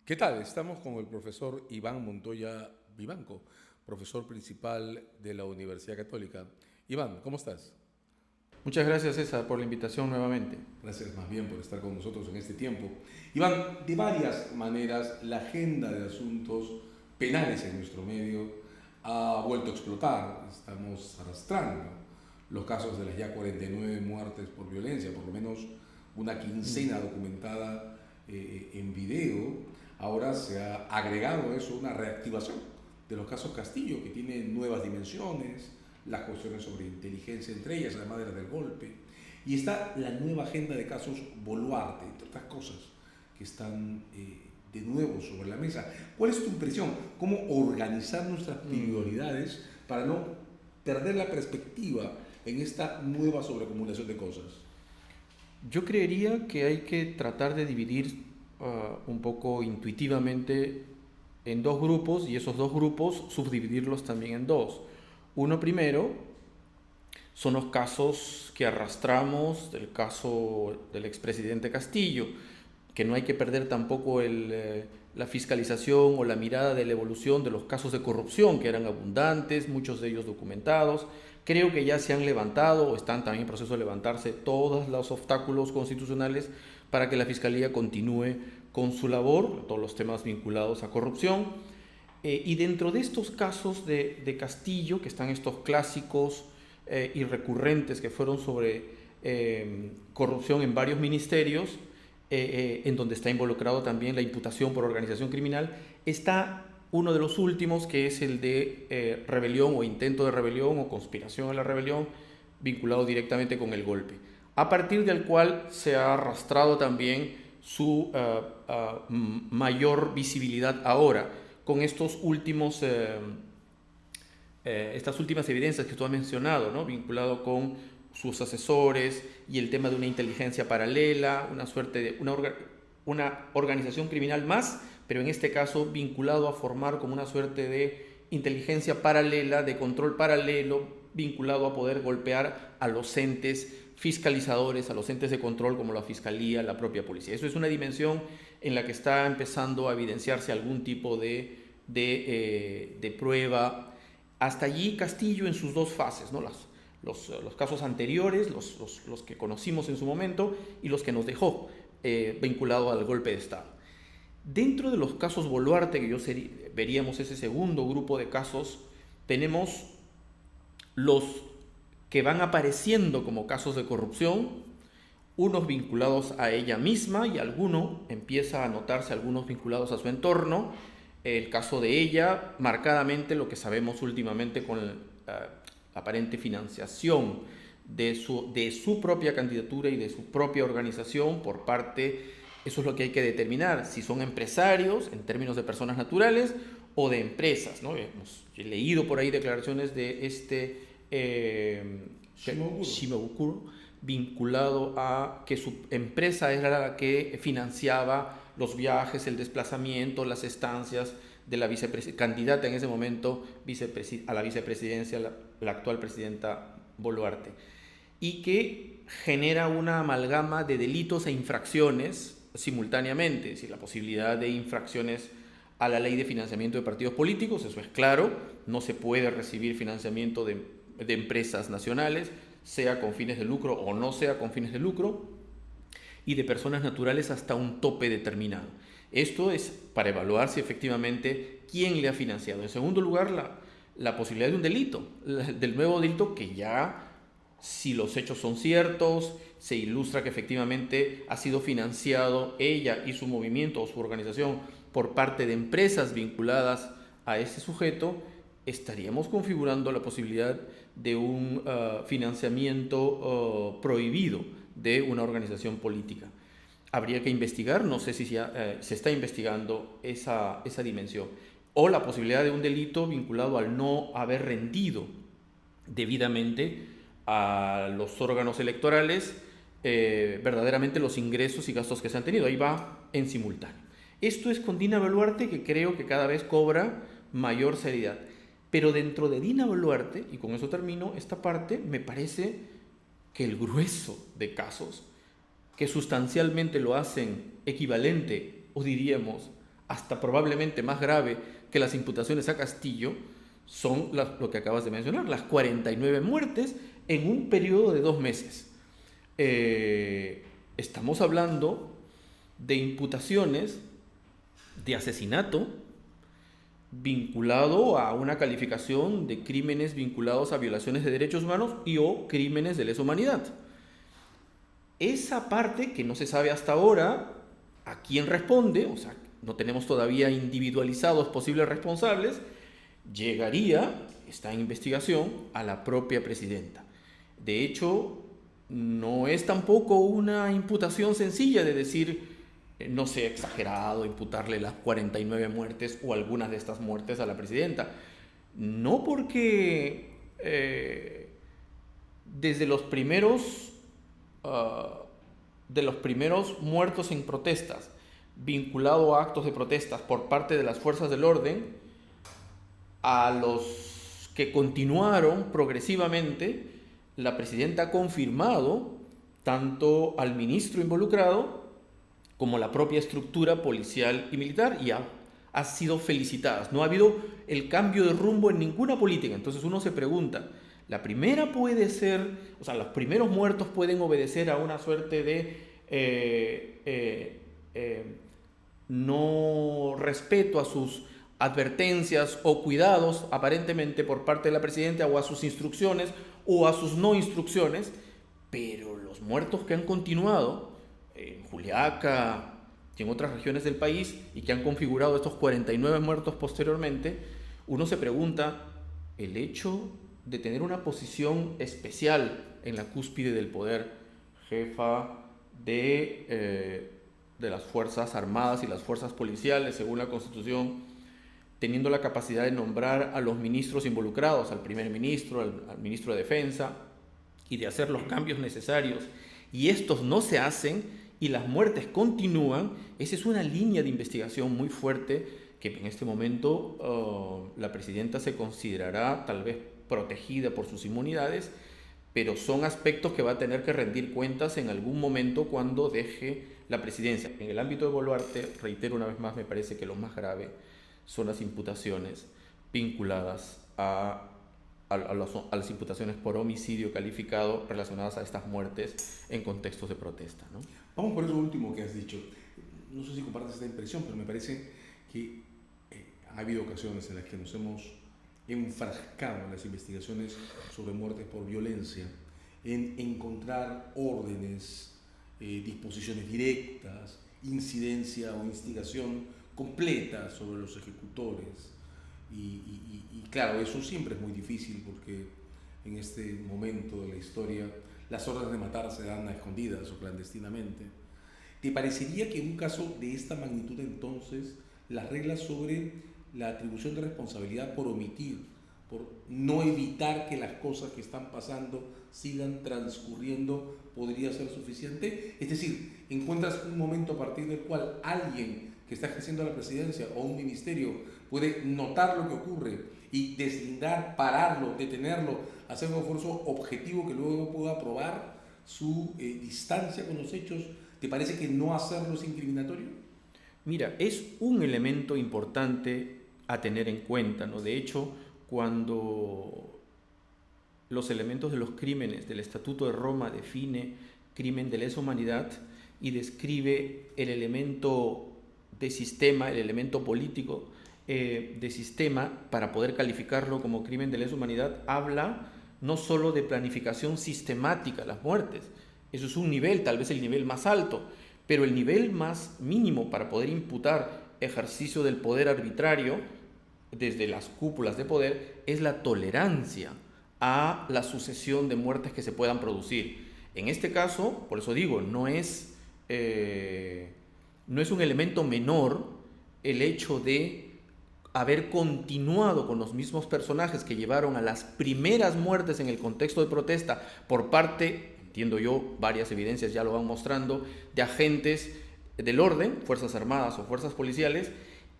¿Qué tal? Estamos con el profesor Iván Montoya Vivanco, profesor principal de la Universidad Católica. Iván, ¿cómo estás? Muchas gracias, César, por la invitación nuevamente. Gracias más bien por estar con nosotros en este tiempo. Iván, de varias maneras la agenda de asuntos penales en nuestro medio ha vuelto a explotar. Estamos arrastrando los casos de las ya 49 muertes por violencia, por lo menos una quincena documentada en video. Ahora se ha agregado a eso una reactivación de los casos Castillo, que tienen nuevas dimensiones, las cuestiones sobre inteligencia entre ellas, además de las del golpe. Y está la nueva agenda de casos Boluarte, entre otras cosas, que están de nuevo sobre la mesa. ¿Cuál es tu impresión? ¿Cómo organizar nuestras prioridades para no perder la perspectiva en esta nueva sobreacumulación de cosas? Yo creería que hay que tratar de dividir un poco intuitivamente en dos grupos y esos dos grupos subdividirlos también en dos. Uno primero son los casos que arrastramos del caso del expresidente Castillo, que no hay que perder tampoco la fiscalización o la mirada de la evolución de los casos de corrupción, que eran abundantes, muchos de ellos documentados. Creo que ya se han levantado o están también en proceso de levantarse todos los obstáculos constitucionales para que la Fiscalía continúe con su labor, todos los temas vinculados a corrupción. Y dentro de estos casos de Castillo, que están estos clásicos y recurrentes que fueron sobre corrupción en varios ministerios, en donde está involucrado también la imputación por organización criminal, está uno de los últimos, que es el de rebelión o intento de rebelión o conspiración a la rebelión, vinculado directamente con el golpe, a partir del cual se ha arrastrado también su mayor visibilidad ahora, con estos últimos, estas últimas evidencias que tú has mencionado, ¿no? Vinculado con sus asesores y el tema de una inteligencia paralela, una suerte de una organización criminal más, pero en este caso vinculado a formar como una suerte de inteligencia paralela, de control paralelo, vinculado a poder golpear a los entes fiscalizadores, a los entes de control como la Fiscalía, la propia policía. Eso es una dimensión en la que está empezando a evidenciarse algún tipo de prueba. Hasta allí Castillo en sus dos fases, ¿no? Los casos anteriores, los que conocimos en su momento y los que nos dejó vinculado al golpe de Estado. Dentro de los casos Boluarte, que veríamos ese segundo grupo de casos, tenemos los que van apareciendo como casos de corrupción, unos vinculados a ella misma y alguno empieza a notarse algunos vinculados a su entorno. El caso de ella, marcadamente lo que sabemos últimamente con la aparente financiación de su propia candidatura y de su propia organización por parte, eso es lo que hay que determinar, si son empresarios en términos de personas naturales o de empresas, ¿no? Hemos leído por ahí declaraciones de Shimabukuro, vinculado a que su empresa era la que financiaba los viajes, el desplazamiento, las estancias de la candidata en ese momento a la vicepresidencia, la actual presidenta Boluarte, y que genera una amalgama de delitos e infracciones simultáneamente, es decir, la posibilidad de infracciones a la ley de financiamiento de partidos políticos, eso es claro, no se puede recibir financiamiento de empresas nacionales, sea con fines de lucro o no sea con fines de lucro, y de personas naturales hasta un tope determinado. Esto es para evaluar si efectivamente quién le ha financiado. En segundo lugar, la posibilidad de un delito, del nuevo delito que ya, si los hechos son ciertos, se ilustra que efectivamente ha sido financiado ella y su movimiento o su organización por parte de empresas vinculadas a ese sujeto, estaríamos configurando la posibilidad de un financiamiento prohibido de una organización política. Habría que investigar, no sé si ya, se está investigando esa dimensión, o la posibilidad de un delito vinculado al no haber rendido debidamente a los órganos electorales verdaderamente los ingresos y gastos que se han tenido. Ahí va en simultáneo. Esto es con Dina Boluarte, que creo que cada vez cobra mayor seriedad. Pero dentro de Dina Boluarte, y con eso termino esta parte, me parece que el grueso de casos que sustancialmente lo hacen equivalente, o diríamos, hasta probablemente más grave que las imputaciones a Castillo, son lo que acabas de mencionar, las 49 muertes en un periodo de 2 meses. Estamos hablando de imputaciones de asesinato vinculado a una calificación de crímenes vinculados a violaciones de derechos humanos y o crímenes de lesa humanidad. Esa parte que no se sabe hasta ahora a quién responde, o sea, no tenemos todavía individualizados posibles responsables, llegaría, está en investigación, a la propia presidenta. De hecho, no es tampoco una imputación sencilla de decir, no sé, exagerado, imputarle las 49 muertes o algunas de estas muertes a la presidenta. No, porque desde los primeros muertos en protestas, vinculado a actos de protestas por parte de las fuerzas del orden, a los que continuaron progresivamente, la presidenta ha confirmado tanto al ministro involucrado como la propia estructura policial y militar, y ha sido felicitada. No ha habido el cambio de rumbo en ninguna política. Entonces uno se pregunta, la primera puede ser, o sea, los primeros muertos pueden obedecer a una suerte de no respeto a sus advertencias o cuidados aparentemente por parte de la presidenta, o a sus instrucciones o a sus no instrucciones, pero los muertos que han continuado en Juliaca y en otras regiones del país y que han configurado estos 49 muertos posteriormente, uno se pregunta, el hecho de tener una posición especial en la cúspide del poder, jefa de las Fuerzas Armadas y las Fuerzas Policiales, según la Constitución, teniendo la capacidad de nombrar a los ministros involucrados, al primer ministro, al ministro de Defensa, y de hacer los cambios necesarios, y estos no se hacen y las muertes continúan, esa es una línea de investigación muy fuerte que en este momento la presidenta se considerará tal vez protegida por sus inmunidades, pero son aspectos que va a tener que rendir cuentas en algún momento cuando deje la presidencia. En el ámbito de Boluarte, reitero una vez más, me parece que lo más grave son las imputaciones vinculadas a las imputaciones por homicidio calificado relacionadas a estas muertes en contextos de protesta, ¿no? Vamos por eso último que has dicho. No sé si compartes esta impresión, pero me parece que ha habido ocasiones en las que nos hemos enfrascado en las investigaciones sobre muertes por violencia, en encontrar órdenes, disposiciones directas, incidencia o instigación completa sobre los ejecutores. Y claro, eso siempre es muy difícil porque en este momento de la historia las órdenes de matar se dan a escondidas o clandestinamente. ¿Te parecería que en un caso de esta magnitud entonces las reglas sobre la atribución de responsabilidad por omitir, por no evitar que las cosas que están pasando sigan transcurriendo, podría ser suficiente? Es decir, encuentras un momento a partir del cual alguien que está ejerciendo la presidencia o un ministerio puede notar lo que ocurre y deslindar, pararlo, detenerlo, hacer un esfuerzo objetivo que luego pueda probar su distancia con los hechos. ¿Te parece que no hacerlo es incriminatorio? Mira, es un elemento importante a tener en cuenta, ¿no? De hecho, cuando los elementos de los crímenes del Estatuto de Roma define crimen de lesa humanidad y describe el elemento de sistema, el elemento político de sistema para poder calificarlo como crimen de lesa humanidad, habla no solo de planificación sistemática de las muertes, eso es un nivel, tal vez el nivel más alto, pero el nivel más mínimo para poder imputar ejercicio del poder arbitrario desde las cúpulas de poder es la tolerancia a la sucesión de muertes que se puedan producir. En este caso, por eso digo, no es un elemento menor el hecho de haber continuado con los mismos personajes que llevaron a las primeras muertes en el contexto de protesta por parte, entiendo yo, varias evidencias ya lo van mostrando, de agentes del orden, Fuerzas Armadas o Fuerzas Policiales,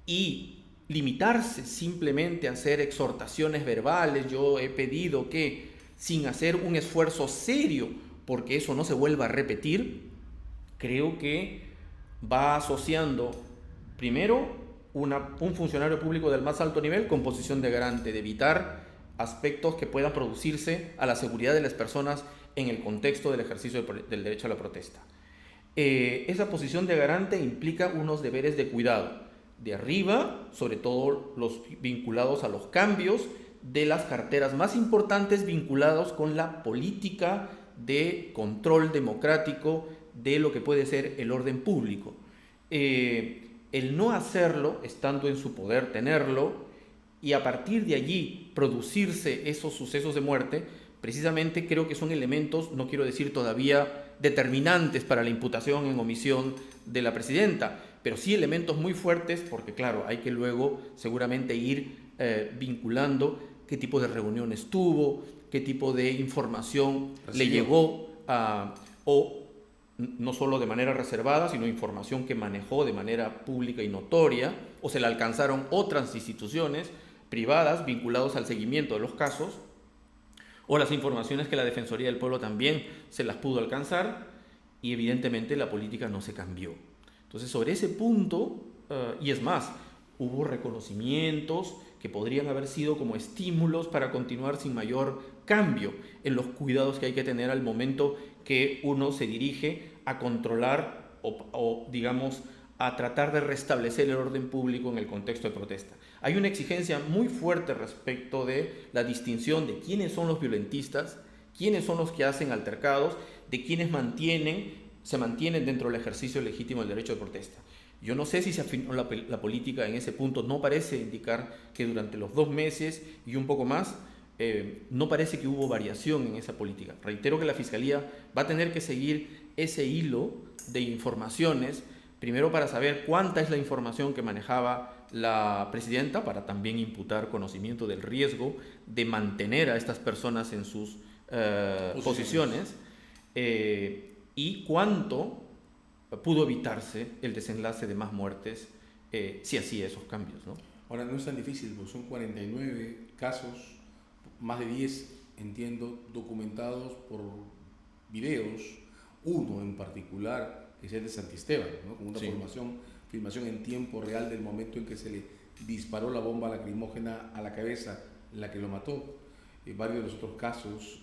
y limitarse simplemente a hacer exhortaciones verbales. Yo he pedido que, sin hacer un esfuerzo serio porque eso no se vuelva a repetir, creo que va asociando primero un funcionario público del más alto nivel con posición de garante, de evitar aspectos que puedan producirse a la seguridad de las personas en el contexto del ejercicio del derecho a la protesta. Esa posición de garante implica unos deberes de cuidado, de arriba, sobre todo los vinculados a los cambios de las carteras más importantes vinculados con la política de control democrático de lo que puede ser el orden público. El no hacerlo, estando en su poder tenerlo, y a partir de allí producirse esos sucesos de muerte, precisamente creo que son elementos, no quiero decir todavía determinantes para la imputación en omisión de la presidenta, pero sí elementos muy fuertes, porque claro, hay que luego seguramente ir vinculando qué tipo de reuniones tuvo, qué tipo de información le llegó o no solo de manera reservada, sino información que manejó de manera pública y notoria, o se le alcanzaron otras instituciones privadas vinculadas al seguimiento de los casos, o las informaciones que la Defensoría del Pueblo también se las pudo alcanzar, y evidentemente la política no se cambió. Entonces, sobre ese punto, y es más, hubo reconocimientos que podrían haber sido como estímulos para continuar sin mayor cambio en los cuidados que hay que tener al momento que uno se dirige a controlar o digamos, a tratar de restablecer el orden público en el contexto de protesta. Hay una exigencia muy fuerte respecto de la distinción de quiénes son los violentistas, quiénes son los que hacen altercados, de quiénes se mantienen dentro del ejercicio legítimo del derecho de protesta. Yo no sé si se afinó la política en ese punto, no parece indicar que durante los 2 meses y un poco más, no parece que hubo variación en esa política. Reitero que la Fiscalía va a tener que seguir ese hilo de informaciones, primero para saber cuánta es la información que manejaba la presidenta, para también imputar conocimiento del riesgo de mantener a estas personas en sus posiciones, y cuánto pudo evitarse el desenlace de más muertes si hacía esos cambios, ¿no? Ahora, no es tan difícil, porque son 49 casos, más de 10, entiendo, documentados por videos, uno en particular, que es el de Santisteban, ¿no? Con una filmación en tiempo real del momento en que se le disparó la bomba lacrimógena a la cabeza, la que lo mató. Varios de los otros casos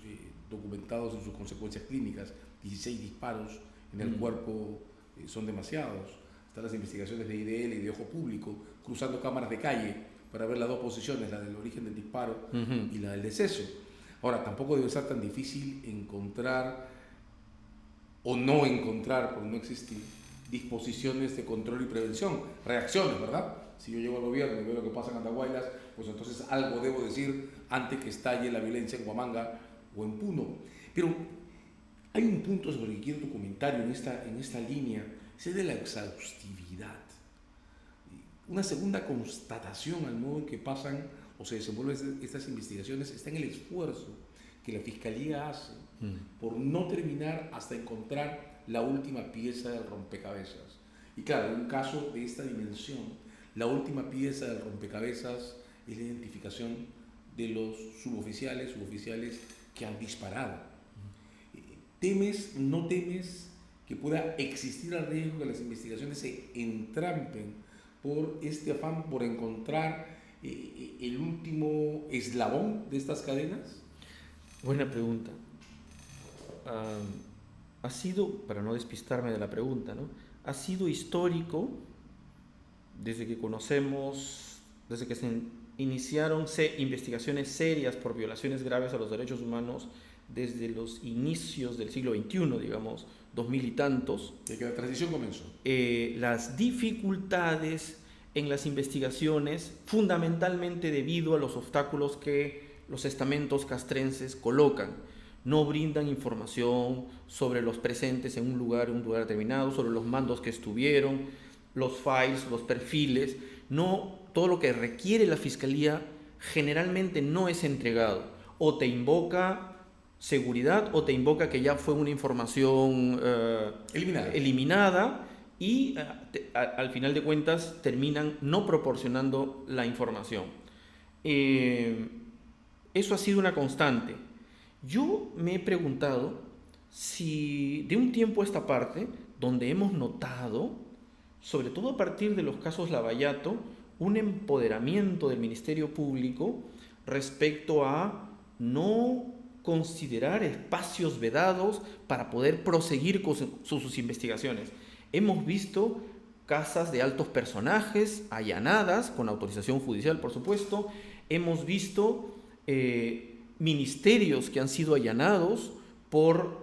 documentados en sus consecuencias clínicas, 16 disparos en el cuerpo, son demasiados. Están las investigaciones de IDL y de Ojo Público, cruzando cámaras de calle para ver las dos posiciones, la del origen del disparo y la del deceso. Ahora, tampoco debe ser tan difícil encontrar o no encontrar, por no existir, disposiciones de control y prevención, reacciones, ¿verdad? Si yo llego al gobierno y veo lo que pasa en Andahuaylas, pues entonces algo debo decir antes que estalle la violencia en Huamanga o en Puno. Pero hay un punto sobre el que quiero tu comentario en esta línea, es de la exhaustividad. Una segunda constatación al modo en que pasan o se desenvuelven estas investigaciones está en el esfuerzo que la Fiscalía hace por no terminar hasta encontrar la última pieza del rompecabezas. Y claro, en un caso de esta dimensión, la última pieza del rompecabezas es la identificación de los suboficiales que han disparado. ¿Temes, no temes que pueda existir el riesgo que las investigaciones se entrampen por este afán por encontrar el último eslabón de estas cadenas? Buena pregunta. Ha sido, para no despistarme de la pregunta, ¿no? Ha sido histórico desde que se iniciaron investigaciones serias por violaciones graves a los derechos humanos desde los inicios del siglo XXI, digamos, 2000 y tantos. Desde que la transición comenzó. Las dificultades en las investigaciones, fundamentalmente debido a los obstáculos que los estamentos castrenses colocan. No brindan información sobre los presentes en un lugar determinado, sobre los mandos que estuvieron, los files, los perfiles. No, todo lo que requiere la Fiscalía generalmente no es entregado. O te invoca seguridad o te invoca que ya fue una información eliminada y al final de cuentas terminan no proporcionando la información. Eso ha sido una constante. Yo me he preguntado si de un tiempo a esta parte, donde hemos notado, sobre todo a partir de los casos Lavallato, un empoderamiento del Ministerio Público respecto a no considerar espacios vedados para poder proseguir con sus investigaciones. Hemos visto casas de altos personajes allanadas, con autorización judicial, por supuesto. Hemos visto ministerios que han sido allanados por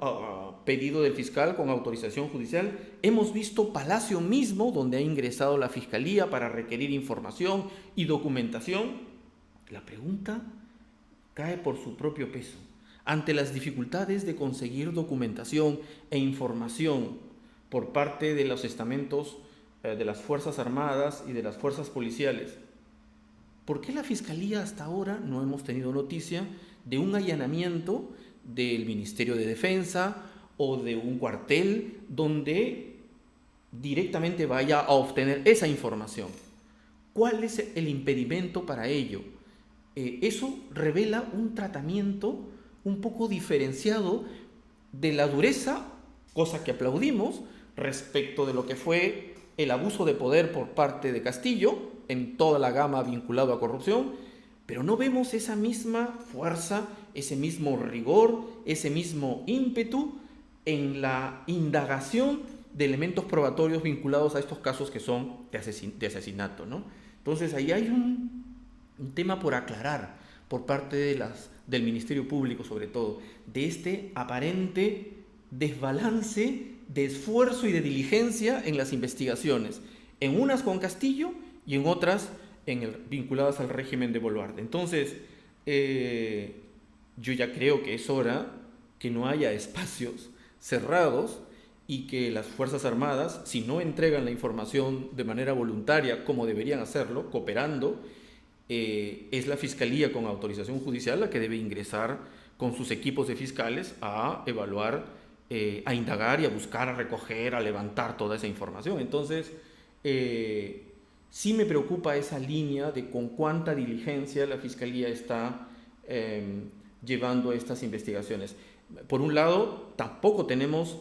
pedido del fiscal con autorización judicial. Hemos visto Palacio mismo, donde ha ingresado la Fiscalía para requerir información y documentación. La pregunta cae por su propio peso. Ante las dificultades de conseguir documentación e información por parte de los estamentos de las Fuerzas Armadas y de las Fuerzas Policiales, ¿por qué la Fiscalía hasta ahora no hemos tenido noticia de un allanamiento del Ministerio de Defensa o de un cuartel donde directamente vaya a obtener esa información? ¿Cuál es el impedimento para ello? Eso revela un tratamiento un poco diferenciado de la dureza, cosa que aplaudimos, respecto de lo que fue el abuso de poder por parte de Castillo en toda la gama vinculado a corrupción, pero no vemos esa misma fuerza, ese mismo rigor, ese mismo ímpetu en la indagación de elementos probatorios vinculados a estos casos que son de asesinato, ¿no? Entonces ahí hay un tema por aclarar por parte del Ministerio Público, sobre todo, de este aparente desbalance de esfuerzo y de diligencia en las investigaciones, en unas con Castillo y en otras vinculadas al régimen de Boluarte. Entonces, yo ya creo que es hora que no haya espacios cerrados y que las Fuerzas Armadas, si no entregan la información de manera voluntaria como deberían hacerlo, cooperando, es la Fiscalía con autorización judicial la que debe ingresar con sus equipos de fiscales a evaluar, a indagar y a buscar, a recoger, a levantar toda esa información. Entonces, sí me preocupa esa línea de con cuánta diligencia la Fiscalía está llevando estas investigaciones. Por un lado, tampoco tenemos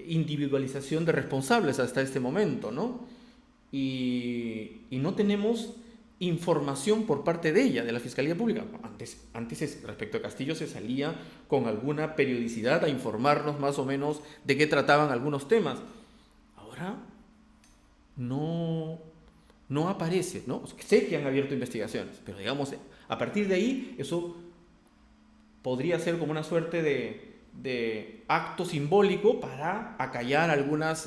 individualización de responsables hasta este momento, ¿no? Y no tenemos información por parte de ella, de la Fiscalía Pública. Antes respecto a Castillo se salía con alguna periodicidad a informarnos más o menos de qué trataban algunos temas. Ahora no aparece, ¿no? Sé que han abierto investigaciones, pero digamos, a partir de ahí, eso podría ser como una suerte de acto simbólico para acallar algunas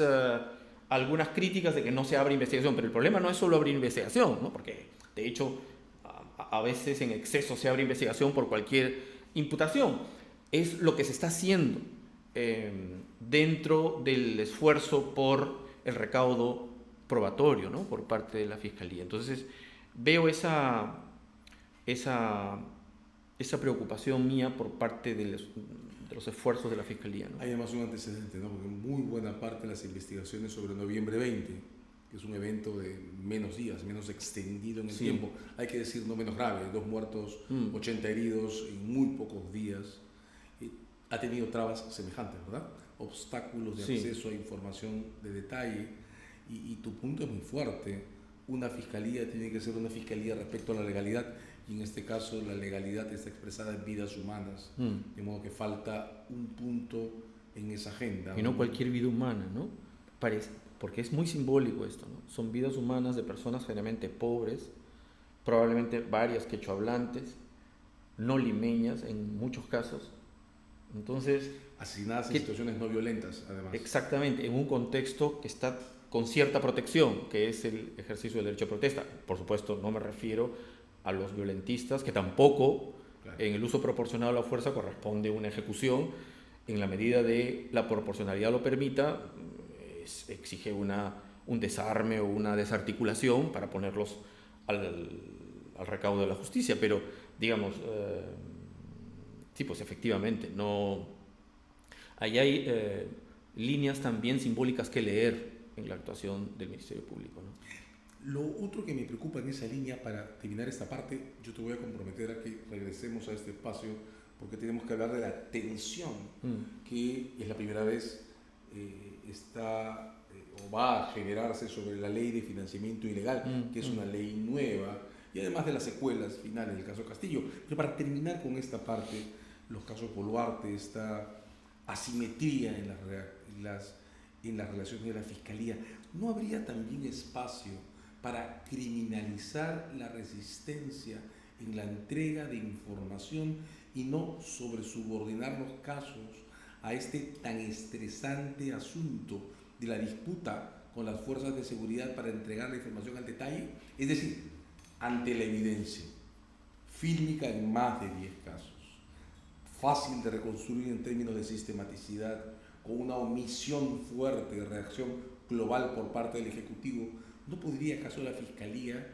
críticas de que no se abre investigación. Pero el problema no es solo abrir investigación, ¿no? Porque de hecho a veces en exceso se abre investigación por cualquier imputación. Es lo que se está haciendo dentro del esfuerzo por el recaudo probatorio, ¿no? Por parte de la Fiscalía. Entonces veo esa preocupación mía por parte de los esfuerzos de la Fiscalía, ¿no? Hay además un antecedente, ¿no? Porque muy buena parte de las investigaciones sobre noviembre 20, que es un evento de menos días, menos extendido en el tiempo, hay que decir no menos grave, 2 muertos, 80 heridos en muy pocos días, ha tenido trabas semejantes, ¿verdad? Obstáculos de acceso a información de detalle, y tu punto es muy fuerte. Una fiscalía tiene que ser una fiscalía respecto a la legalidad, y en este caso la legalidad está expresada en vidas humanas, de modo que falta un punto en esa agenda. Y no cualquier vida humana, ¿no? Porque es muy simbólico esto, ¿no? Son vidas humanas de personas generalmente pobres, probablemente varias quechohablantes, no limeñas en muchos casos. Entonces, asesinadas en situaciones no violentas, además. Exactamente, en un contexto que está con cierta protección, que es el ejercicio del derecho a protesta. Por supuesto, no me refiero a los violentistas, que tampoco, claro, en el uso proporcionado a la fuerza corresponde una ejecución. En la medida de la proporcionalidad lo permita, exige un desarme o una desarticulación para ponerlos al recaudo de la justicia. Pero, digamos, sí, pues efectivamente, ahí hay líneas también simbólicas que leer en la actuación del Ministerio Público, ¿no? Lo otro que me preocupa en esa línea, para terminar esta parte, yo te voy a comprometer a que regresemos a este espacio, porque tenemos que hablar de la tensión que es la primera vez está o va a generarse sobre la ley de financiamiento ilegal, que es una ley nueva, y además de las secuelas finales del caso Castillo. Pero para terminar con esta parte, los casos Boluarte, esta asimetría en las relaciones de la Fiscalía, ¿no habría también espacio para criminalizar la resistencia en la entrega de información y no sobresubordinar los casos a este tan estresante asunto de la disputa con las fuerzas de seguridad para entregar la información al detalle? Es decir, ante la evidencia fílmica en más de 10 casos, fácil de reconstruir en términos de sistematicidad, con una omisión fuerte de reacción global por parte del Ejecutivo, ¿no podría acaso la Fiscalía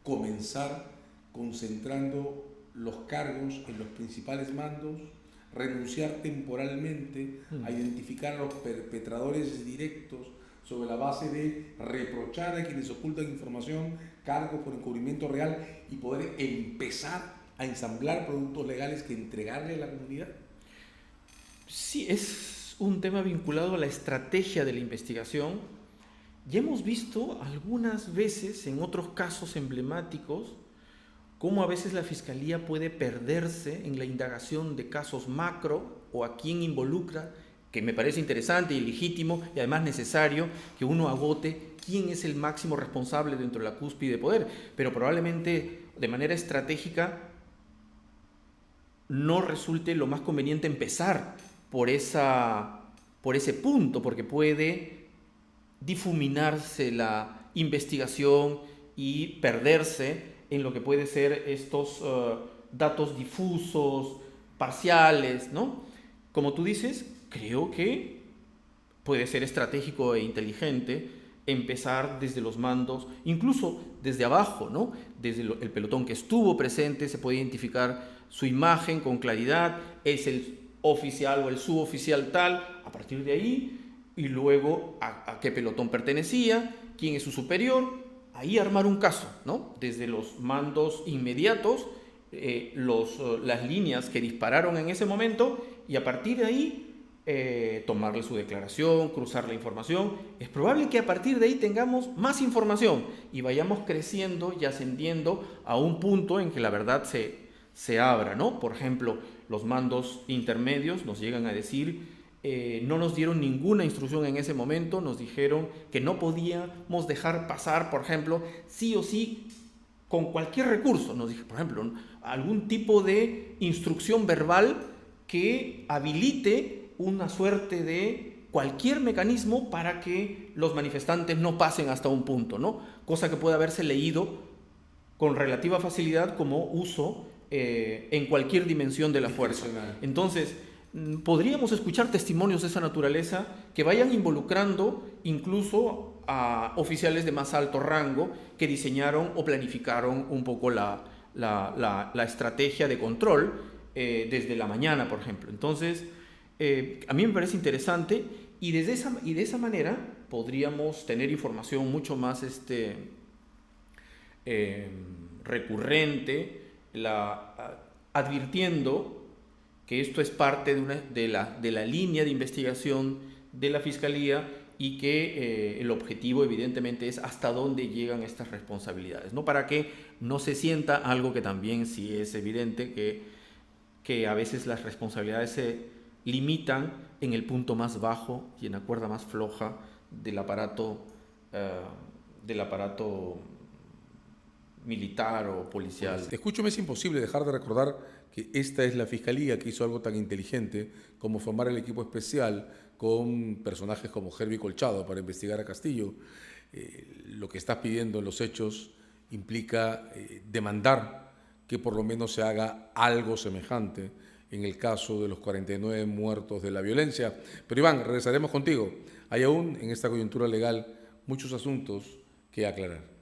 comenzar concentrando los cargos en los principales mandos, renunciar temporalmente a identificar a los perpetradores directos sobre la base de reprochar a quienes ocultan información, cargos por encubrimiento real, y poder empezar a ensamblar productos legales que entregarle a la comunidad? Sí, es un tema vinculado a la estrategia de la investigación. Ya hemos visto algunas veces en otros casos emblemáticos cómo a veces la Fiscalía puede perderse en la indagación de casos macro o a quién involucra, que me parece interesante y legítimo y además necesario que uno agote quién es el máximo responsable dentro de la cúspide de poder, pero probablemente de manera estratégica no resulte lo más conveniente empezar por ese punto, porque puede difuminarse la investigación y perderse en lo que puede ser estos datos difusos, parciales, ¿no? Como tú dices, creo que puede ser estratégico e inteligente empezar desde los mandos, incluso desde abajo, ¿no? Desde el pelotón que estuvo presente, se puede identificar su imagen con claridad, es el oficial o el suboficial tal, a partir de ahí, y luego a qué pelotón pertenecía, quién es su superior, ahí armar un caso, ¿no? Desde los mandos inmediatos, las líneas que dispararon en ese momento, y a partir de ahí tomarle su declaración, cruzar la información. Es probable que a partir de ahí tengamos más información y vayamos creciendo y ascendiendo a un punto en que la verdad se abra, ¿no? Por ejemplo, los mandos intermedios nos llegan a decir, no nos dieron ninguna instrucción en ese momento, nos dijeron que no podíamos dejar pasar, por ejemplo, sí o sí, con cualquier recurso, nos dijeron, por ejemplo, algún tipo de instrucción verbal que habilite una suerte de cualquier mecanismo para que los manifestantes no pasen hasta un punto, ¿no? Cosa que puede haberse leído con relativa facilidad como uso en cualquier dimensión de la fuerza. Entonces, podríamos escuchar testimonios de esa naturaleza que vayan involucrando incluso a oficiales de más alto rango que diseñaron o planificaron un poco la estrategia de control desde la mañana, por ejemplo. Entonces, a mí me parece interesante y de esa manera podríamos tener información mucho más recurrente, advirtiendo que esto es parte de la línea de investigación de la Fiscalía y que el objetivo evidentemente es hasta dónde llegan estas responsabilidades, ¿no? Para que no se sienta algo que también sí es evidente, que a veces las responsabilidades se limitan en el punto más bajo y en la cuerda más floja del aparato militar o policial. Escúchame, es imposible dejar de recordar que esta es la Fiscalía que hizo algo tan inteligente como formar el equipo especial con personajes como Herbie Colchado para investigar a Castillo. Lo que estás pidiendo en los hechos implica demandar que por lo menos se haga algo semejante en el caso de los 49 muertos de la violencia. Pero Iván, regresaremos contigo. Hay aún en esta coyuntura legal muchos asuntos que aclarar.